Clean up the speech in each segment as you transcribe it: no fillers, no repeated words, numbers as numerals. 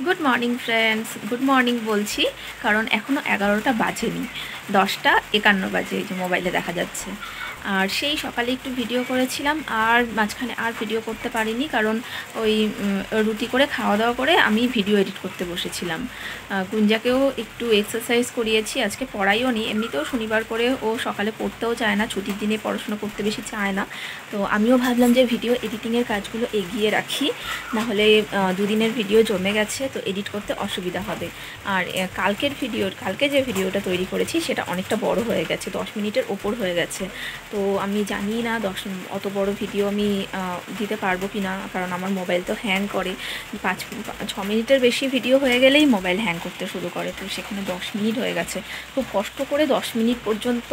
Good morning friends, good morning বলছি কারণ এখনও 11টা বাজেনি, 10টা 51 বাজে, এই যে মোবাইলে দেখা যাচ্ছে। আর সেই সকালে একটু ভিডিও করেছিলাম, আর মাঝখানে আর ভিডিও করতে পারিনি কারণ ওই রুটি করে খাওয়া দাওয়া করে আমি ভিডিও এডিট করতে বসেছিলাম। গুঞ্জাকেও একটু এক্সারসাইজ করিয়েছি, আজকে পড়াইও নি, এমনিতেও শনিবার করে ও সকালে পড়তেও চায় না, ছুটির দিনে পড়াশোনা করতে বেশি চায় না। তো আমিও ভাবলাম যে ভিডিও এডিটিংয়ের কাজগুলো এগিয়ে রাখি, নাহলে দুদিনের ভিডিও জমে গেছে, তো এডিট করতে অসুবিধা হবে। আর কালকে যে ভিডিওটা তৈরি করেছি সেটা অনেকটা বড় হয়ে গেছে, 10 মিনিটের ওপর হয়ে গেছে। তো আমি জানি না অত বড় ভিডিও আমি দিতে পারবো কি না, কারণ আমার মোবাইল তো হ্যাং করে। 5-6 মিনিটের বেশি ভিডিও হয়ে গেলেই মোবাইল হ্যাং করতে শুরু করে, তো সেখানে 10 মিনিট হয়ে গেছে। খুব কষ্ট করে 10 মিনিট পর্যন্ত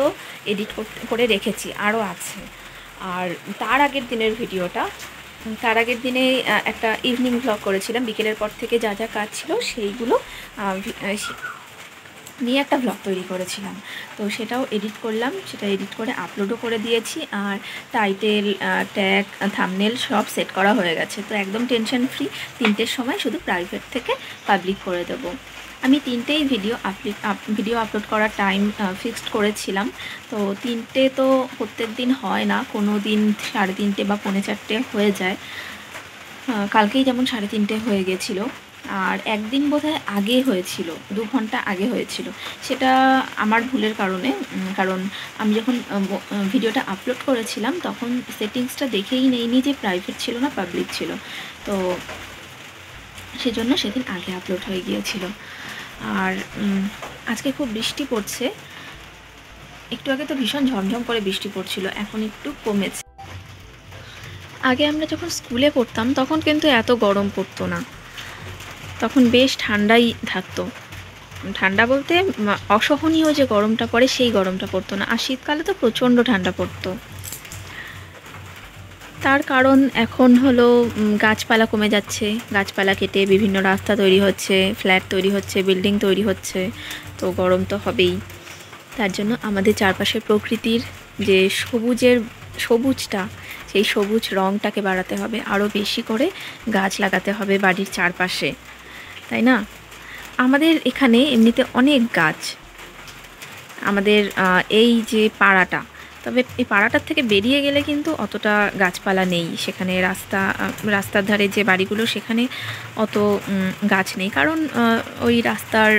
এডিট করে রেখেছি, আরও আছে। আর তার আগের দিনে একটা ইভিনিং ভ্লগ করেছিলাম, বিকেলের পর থেকে যা যা কাজ ছিল সেইগুলো নিয়ে একটা ভ্লগ তৈরি করেছিলাম। তো সেটাও এডিট করলাম, সেটা এডিট করে আপলোডও করে দিয়েছি। আর টাইটেল, ট্যাগ, থাম্বনেল সব সেট করা হয়ে গেছে। তো একদম টেনশন ফ্রি, 3টের সময় শুধু প্রাইভেট থেকে পাবলিক করে দেবো। আমি 3টেই ভিডিও আপলোড করার টাইম ফিক্সড করেছিলাম। তো 3টে তো প্রত্যেক দিন হয় না, কোনো দিন 3:30 বা 3:45 হয়ে যায়। কালকেই যেমন 3:30 হয়ে গেছিলো। আর একদিন বোধহয় আগে হয়েছিল, 2 ঘন্টা আগে হয়েছিল। সেটা আমার ভুলের কারণে, কারণ আমি যখন ভিডিওটা আপলোড করেছিলাম তখন সেটিংসটা দেখেই নেইনি যে প্রাইভেট ছিল না পাবলিক ছিল। তো সেজন্য সেদিন আগে আপলোড হয়ে গিয়েছিল। আর আজকে খুব বৃষ্টি পড়ছে, একটু আগে তো ভীষণ ঝমঝম করে বৃষ্টি পড়ছিল, এখন একটু কমেছে। আগে আমরা যখন স্কুলে পড়তাম তখন কিন্তু এত গরম পড়তো না, তখন বেশ ঠান্ডাই থাকতো। ঠান্ডা বলতে অসহনীয় যে গরমটা পড়ে সেই গরমটা পড়তো না। আর শীতকালে তো প্রচণ্ড ঠান্ডা পড়তো। তার কারণ এখন হলো গাছপালা কমে যাচ্ছে, গাছপালা কেটে বিভিন্ন রাস্তা তৈরি হচ্ছে, ফ্ল্যাট তৈরি হচ্ছে, বিল্ডিং তৈরি হচ্ছে, তো গরম তো হবেই। তার জন্য আমাদের চারপাশে প্রকৃতির যে সবুজটা, সেই সবুজ রঙটাকে বাড়াতে হবে, আরও বেশি করে গাছ লাগাতে হবে বাড়ির চারপাশে, তাই না? আমাদের এখানে এমনিতে অনেক গাছ, আমাদের এই যে পাড়াটা, তবে এই পাড়াটার থেকে বেরিয়ে গেলে কিন্তু অতটা গাছপালা নেই। সেখানে রাস্তার ধারে যে বাড়িগুলো সেখানে অত গাছ নেই, কারণ ওই রাস্তার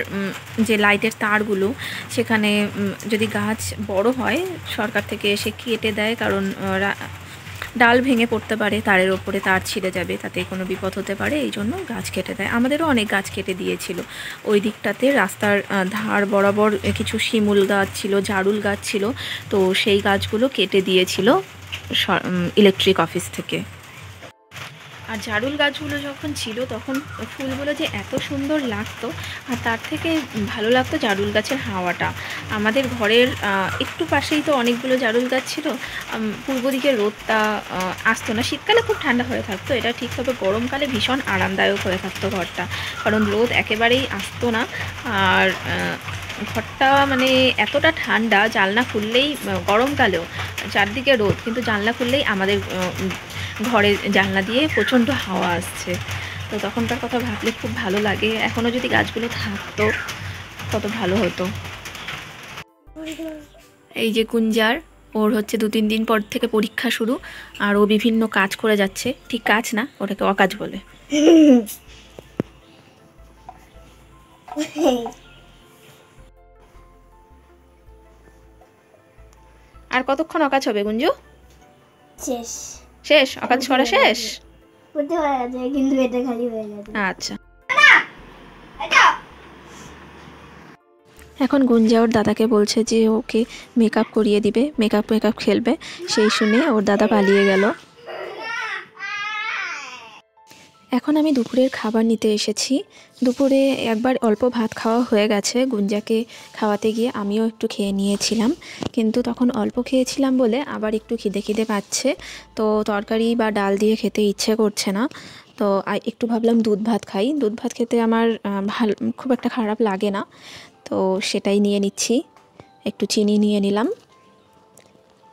যে লাইটের তারগুলো, সেখানে যদি গাছ বড় হয় সরকার থেকে এসে কেটে দেয়, কারণ ডাল ভেঙে পড়তে পারে, তারের ওপরে তার ছিঁড়ে যাবে, তাতে কোনো বিপদ হতে পারে, এই জন্য গাছ কেটে দেয়। আমাদেরও অনেক গাছ কেটে দিয়েছিল। ওই দিকটাতে রাস্তার ধার বরাবর কিছু শিমুল গাছ ছিল, জারুল গাছ ছিল, তো সেই গাছগুলো কেটে দিয়েছিল ইলেকট্রিক অফিস থেকে। আর জারুল গাছগুলো যখন ছিল তখন ফুলগুলো যে এত সুন্দর লাগতো, আর তার থেকে ভালো লাগতো জারুল গাছের হাওয়াটা। আমাদের ঘরের একটু পাশেই তো অনেকগুলো জারুল গাছ ছিল। পূর্ব দিকে রোদটা আসতো না, শীতকালে খুব ঠান্ডা হয়ে থাকতো, এটা ঠিক, তবে গরমকালে ভীষণ আরামদায়ক হয়ে থাকতো ঘরটা, কারণ রোদ একেবারেই আসতো না। আর ঘরটা মানে এতটা ঠান্ডা, জানলা খুললেই, গরমকালেও চারদিকে রোদ, কিন্তু জানলা খুললেই আমাদের ঘরে জানলা দিয়ে প্রচণ্ড হাওয়া আসছে। তো তখনকার কথা ভাবলে খুব ভালো লাগে। এখনও যদি গাছগুলো থাকতো কত ভালো হতো। এই যে কুঞ্জার, ওর হচ্ছে 2-3 দিন পর থেকে পরীক্ষা শুরু, আর ও বিভিন্ন কাজ করে যাচ্ছে। ঠিক কাজ না, ওটাকে অকাজ বলে। আর কতক্ষণ অকাজ হবে গুঞ্জু? শেষ অকাজ করা শেষ? কিন্তু এটা খালি হয়ে গেছে। আচ্ছা, এখন গুঞ্জা ওর দাদাকে বলছে যে ওকে মেকআপ করিয়ে দিবে, মেকআপ খেলবে। সেই শুনে ওর দাদা পালিয়ে গেল। এখন আমি দুপুরের খাবার নিতে এসেছি। দুপুরে একবার অল্প ভাত খাওয়া হয়ে গেছে, গুঞ্জাকে খাওয়াতে গিয়ে আমিও একটু খেয়ে নিয়েছিলাম, কিন্তু তখন অল্প খেয়েছিলাম বলে আবার একটু খিদে পাচ্ছে। তো তরকারি বা ডাল দিয়ে খেতে ইচ্ছে করছে না, তো একটু ভাবলাম দুধ ভাত খাই। দুধ ভাত খেতে আমার খুব একটা খারাপ লাগে না, তো সেটাই নিয়ে নিচ্ছি। একটু চিনি নিয়ে নিলাম।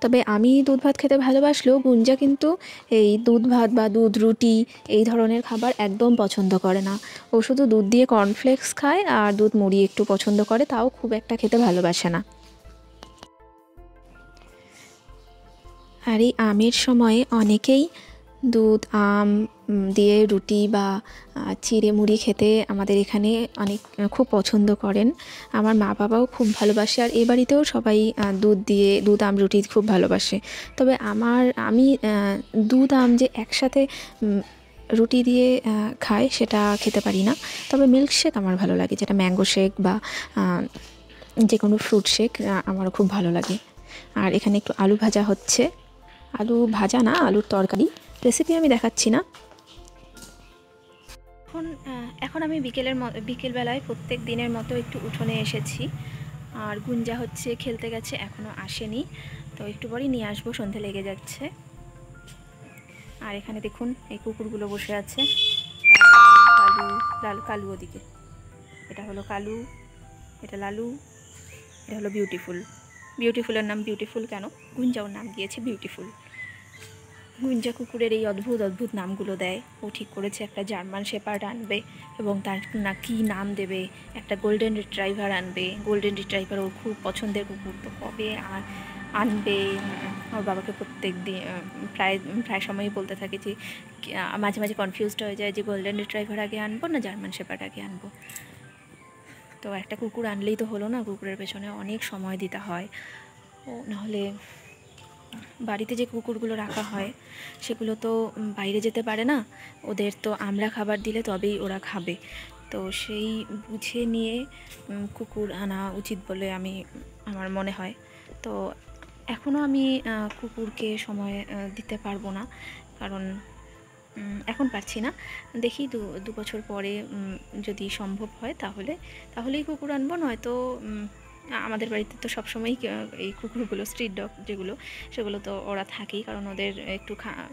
তবে আমি দুধ ভাত খেতে ভালোবাসলেও গুঞ্জা কিন্তু এই দুধ ভাত বা দুধ রুটি এই ধরনের খাবার একদম পছন্দ করে না। ও শুধু দুধ দিয়ে কর্নফ্লেক্স খায় আর দুধ মুড়ি একটু পছন্দ করে, তাও খুব একটা খেতে ভালোবাসে না। আর এই আমের সময়ে অনেকেই দুধ আম দিয়ে রুটি বা চিড়ে মুড়ি খেতে আমাদের এখানে খুব পছন্দ করেন। আমার মা বাবাও খুব ভালোবাসে, আর এ বাড়িতেও সবাই দুধ আম রুটি খুব ভালোবাসে। তবে আমি দুধ আম যে একসাথে রুটি দিয়ে খায় সেটা খেতে পারি না। তবে মিল্কশেক আমার ভালো লাগে, যেটা ম্যাঙ্গো শেক বা যে কোনো ফ্রুট শেক আমারও খুব ভালো লাগে। আর এখানে একটু আলু ভাজা হচ্ছে, আলু ভাজা না, আলুর তরকারি। রেসিপি আমি দেখাচ্ছি না। এখন আমি বিকেলবেলায় প্রত্যেক দিনের মতো একটু উঠোনে এসেছি, আর গুঞ্জা হচ্ছে খেলতে গেছে, এখনও আসেনি, তো একটু পরেই নিয়ে আসবো, সন্ধে লেগে যাচ্ছে। আর এখানে দেখুন এই কুকুরগুলো বসে আছে, কালু ওদিকে, এটা হলো কালু, এটা লালু, এটা হলো বিউটিফুল। বিউটিফুলের নাম বিউটিফুল কেন? গুঞ্জাও নাম দিয়েছে বিউটিফুল। গুঞ্জা কুকুরের এই অদ্ভুত অদ্ভুত নামগুলো দেয়। ও ঠিক করেছে একটা জার্মান শেপার্ড আনবে এবং তার কী নাম দেবে, একটা গোল্ডেন রিট্রাইভার আনবে। গোল্ডেন রিট্রাইভার ওর খুব পছন্দের কুকুর, তো কবে আনবে ওর বাবাকে প্রত্যেক দিন প্রায় সময়ই বলতে থাকে যে মাঝে মাঝে কনফিউজড হয়ে যায় যে গোল্ডেন রিট্রাইভার আগে আনবো না জার্মান শেপার্ড আগে আনবো। তো একটা কুকুর আনলেই তো হলো না, কুকুরের পেছনে অনেক সময় দিতে হয়। ও নাহলে বাড়িতে যে কুকুরগুলো রাখা হয় সেগুলো তো বাইরে যেতে পারে না, ওদের তো আমরা খাবার দিলে তবেই ওরা খাবে। তো সেই বুঝে নিয়ে কুকুর আনা উচিত বলে আমার মনে হয়। তো এখনও আমি কুকুরকে সময় দিতে পারবো না, কারণ এখন পারছি না। দেখি দু বছর পরে যদি সম্ভব হয় তাহলেই কুকুর আনবো, নয়তো আমাদের বাড়িতে তো সবসময়ই এই কুকুরগুলো স্ট্রিট ডগ সেগুলো তো ওরা থাকেই, কারণ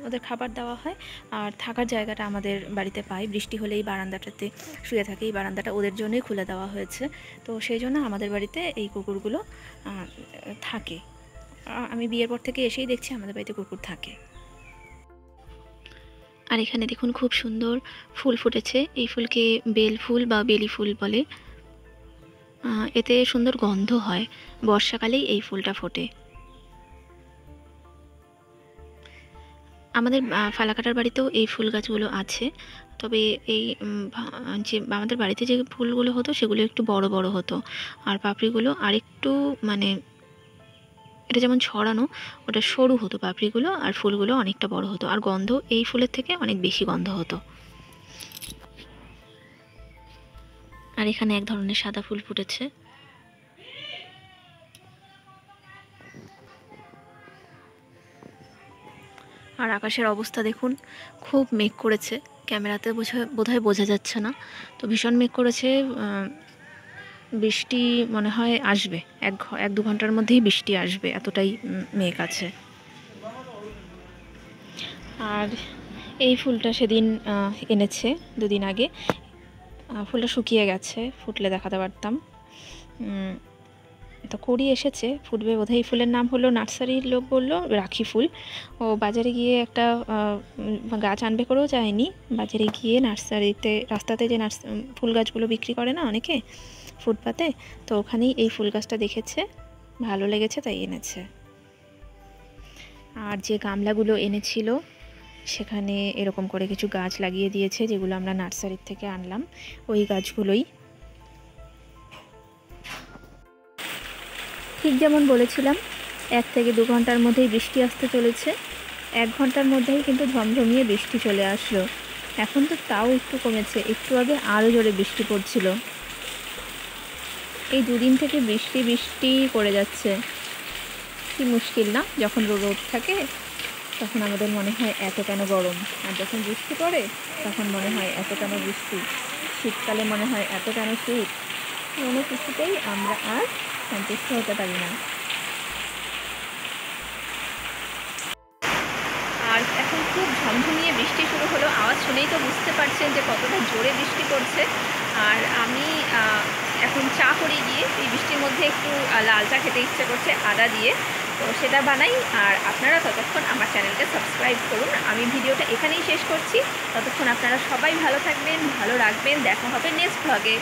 ওদের খাবার দেওয়া হয় আর থাকার জায়গাটা আমাদের বাড়িতে পায়। বৃষ্টি হলেই বারান্দাটাতে শুয়ে থাকে, এই বারান্দাটা ওদের জন্যই খুলে দেওয়া হয়েছে, তো সেই জন্য আমাদের বাড়িতে এই কুকুরগুলো থাকে। আমি বিয়ের পর থেকে এসেই দেখছি আমাদের বাড়িতে কুকুর থাকে। আর এখানে দেখুন খুব সুন্দর ফুল ফুটেছে, এই ফুলকে বেল ফুল বা বেলি ফুল বলে। এতে সুন্দর গন্ধ হয়, বর্ষাকালেই এই ফুলটা ফোটে। আমাদের ফালাকাটার বাড়িতেও এই ফুল গাছগুলো আছে, তবে এই যে আমাদের বাড়িতে যে ফুলগুলো হতো সেগুলো একটু বড় বড় হতো, আর পাপড়িগুলো আরেকটু এটা যেমন ছড়ানো, ওটা সরু হতো পাপড়িগুলো, আর ফুলগুলো অনেকটা বড় হতো, আর গন্ধ এই ফুলের থেকে অনেক বেশি গন্ধ হতো। আর এখানে এক ধরনের সাদা ফুল ফুটেছে। আর আকাশের অবস্থা দেখুন, খুব মেঘ করেছে, ক্যামেরাতে বোধহয় বোঝা যাচ্ছে না, তো ভীষণ মেঘ করেছে। বৃষ্টি মনে হয় আসবে, এক দু ঘন্টার মধ্যেই বৃষ্টি আসবে, এতটাই মেঘ আছে। আর এই ফুলটা সেদিন এনেছে, দুদিন আগে। ফুলটা শুকিয়ে গেছে, ফুটলে দেখাতে পারতাম। তো কড়ি এসেছে, ফুটবে বোধহয়। এই ফুলের নাম হলো, নার্সারির লোক বললো রাখি ফুল। ও বাজারে গিয়ে একটা গাছ আনবে করেও যায়নি, বাজারে গিয়ে রাস্তাতে যে ফুল গাছগুলো বিক্রি করে না অনেকে ফুটপাতে, তো ওখানেই এই ফুল গাছটা দেখেছে, ভালো লেগেছে তাই এনেছে। আর যে গামলাগুলো এনেছিল সেখানে এরকম করে কিছু গাছ লাগিয়ে দিয়েছে, যেগুলো আমরা নার্সারির থেকে আনলাম, ওই গাছগুলোই। ঠিক যেমন বলেছিলাম 1 থেকে 2 ঘন্টার মধ্যেই বৃষ্টি আসতে চলেছে। 1 ঘন্টার মধ্যেই কিন্তু ঝমঝমিয়ে বৃষ্টি চলে আসলো। এখন তো তাও একটু কমেছে, একটু আগে আরও জোরে বৃষ্টি পড়ছিল। এই 2 দিন থেকে বৃষ্টি করে যাচ্ছে। কি মুশকিল না, যখন রোদ থাকে তখন আমাদের মনে হয় এত কেন গরম, আর যখন বৃষ্টি পড়ে তখন মনে হয় এত কেন বৃষ্টি। শীতকালে মনে হয় এত কেন শীত। কোনো কিছুতেই আমরা আর সন্তুষ্ট হতে পারি না। আর এখন খুব ঝমঝমিয়ে বৃষ্টি শুরু হলো, আওয়াজ শুনেই তো বুঝতে পারছেন যে কতটা জোরে বৃষ্টি পড়ছে। আর আমি এখন চা করে গিয়ে এই বৃষ্টির মধ্যে একটু লাল চা খেতে ইচ্ছে করছে আদা দিয়ে, তো সেটা বানাই। আর আপনারা ততক্ষণ আমার চ্যানেলকে সাবস্ক্রাইব করুন। আমি ভিডিওটা এখানেই শেষ করছি। ততক্ষণ আপনারা সবাই ভালো থাকবেন, ভালো রাখবেন। দেখা হবে নেক্সট ব্লগে।